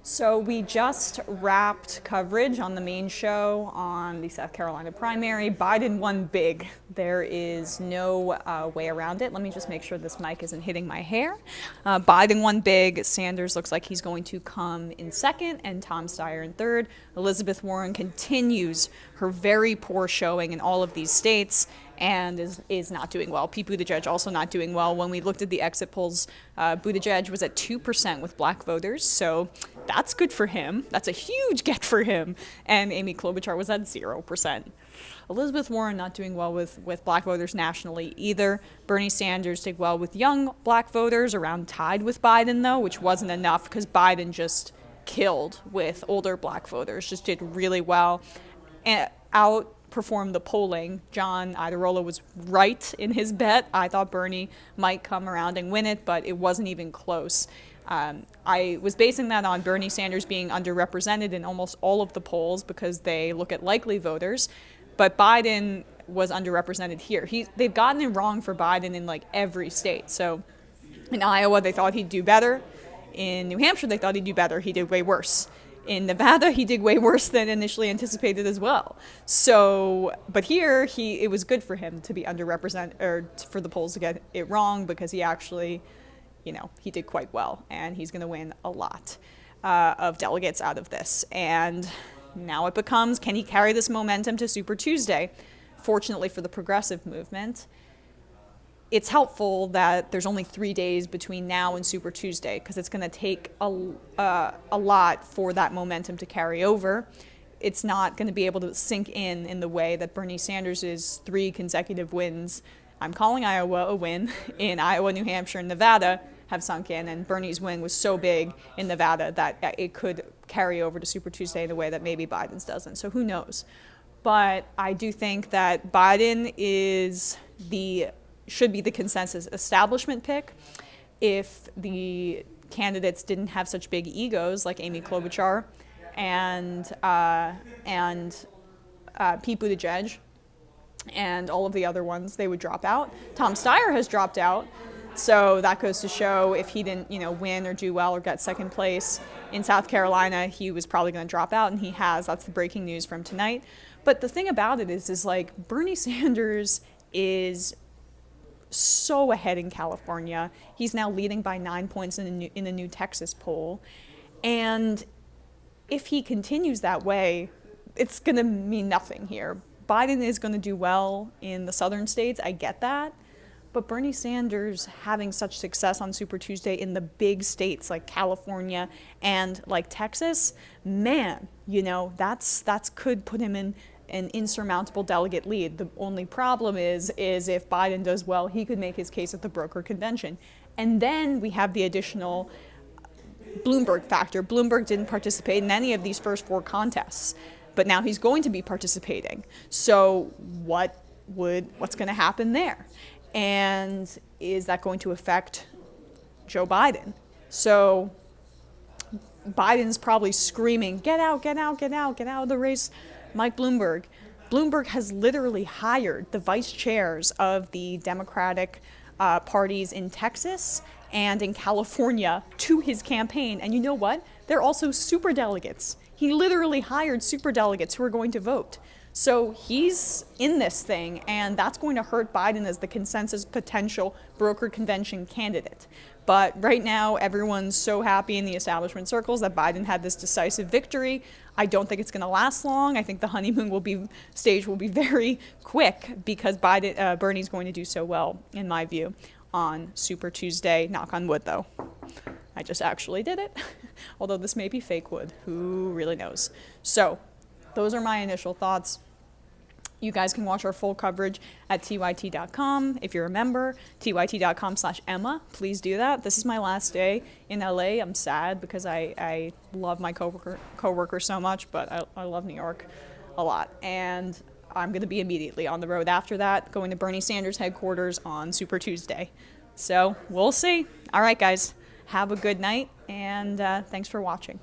So we just wrapped coverage on the main show on the South Carolina primary. Biden won big. There is no way around it. Let me just make sure this mic isn't hitting my hair. Biden won big. Sanders looks like he's going to come in second and Tom Steyer in third. Elizabeth Warren continues her very poor showing in all of these states and is not doing well. Pete Buttigieg also not doing well. When we looked at the exit polls, Buttigieg was at 2% with black voters, so that's good for him. That's a huge get for him. And Amy Klobuchar was at 0%. Elizabeth Warren not doing well with black voters nationally either. Bernie Sanders did well with young black voters, around tied with Biden though, which wasn't enough because Biden just killed with older black voters, just did really well. And outperformed the polling. John Iadarola was right in his bet. I thought Bernie might come around and win it, but it wasn't even close. I was basing that on Bernie Sanders being underrepresented in almost all of the polls because they look at likely voters, but Biden was underrepresented here. They've gotten it wrong for Biden in like every state. So in Iowa, they thought he'd do better. In New Hampshire, they thought he'd do better. He did way worse. In Nevada, he did way worse than initially anticipated as well. So, but here, it was good for him to be underrepresented, or for the polls to get it wrong, because he actually, he did quite well, and he's going to win a lot of delegates out of this. And now it becomes, can he carry this momentum to Super Tuesday? Fortunately for the progressive movement, it's helpful that there's only 3 days between now and Super Tuesday because it's going to take a lot for that momentum to carry over. It's not going to be able to sink in the way that Bernie Sanders' 3 consecutive wins, I'm calling Iowa a win, in Iowa, New Hampshire, and Nevada have sunk in, and Bernie's win was so big in Nevada that it could carry over to Super Tuesday in a way that maybe Biden's doesn't. So who knows? But I do think that Biden should be the consensus establishment pick if the candidates didn't have such big egos like Amy Klobuchar and Pete Buttigieg and all of the other ones. They would drop out. Tom Steyer has dropped out, so that goes to show if he didn't win or do well or get second place in South Carolina, he was probably going to drop out, and he has. That's the breaking news from tonight. But the thing about it is like Bernie Sanders is so ahead in California. He's now leading by 9 points in a new Texas poll. And if he continues that way, it's going to mean nothing here. Biden is going to do well in the southern states. I get that. But Bernie Sanders having such success on Super Tuesday in the big states like California and like Texas, man, that's could put him in an insurmountable delegate lead. The only problem is if Biden does well, he could make his case at the broker convention. And then we have the additional Bloomberg factor. Bloomberg didn't participate in any of these first 4 contests, but now he's going to be participating. So what's going to happen there? And is that going to affect Joe Biden? So Biden's probably screaming, get out, get out, get out, get out of the race, Mike Bloomberg. Bloomberg has literally hired the vice chairs of the Democratic parties in Texas and in California to his campaign. And you know what? They're also superdelegates. He literally hired superdelegates who are going to vote. So he's in this thing, and that's going to hurt Biden as the consensus potential broker convention candidate. But right now, everyone's so happy in the establishment circles that Biden had this decisive victory. I don't think it's going to last long. I think the honeymoon stage will be very quick because Bernie's going to do so well, in my view, on Super Tuesday. Knock on wood, though. I just actually did it. Although this may be fake wood. Who really knows? So those are my initial thoughts. You guys can watch our full coverage at tyt.com. If you're a member, tyt.com/Emma. Please do that. This is my last day in LA. I'm sad because I love my coworker so much, but I love New York a lot. And I'm going to be immediately on the road after that, going to Bernie Sanders headquarters on Super Tuesday. So we'll see. All right, guys. Have a good night, and thanks for watching.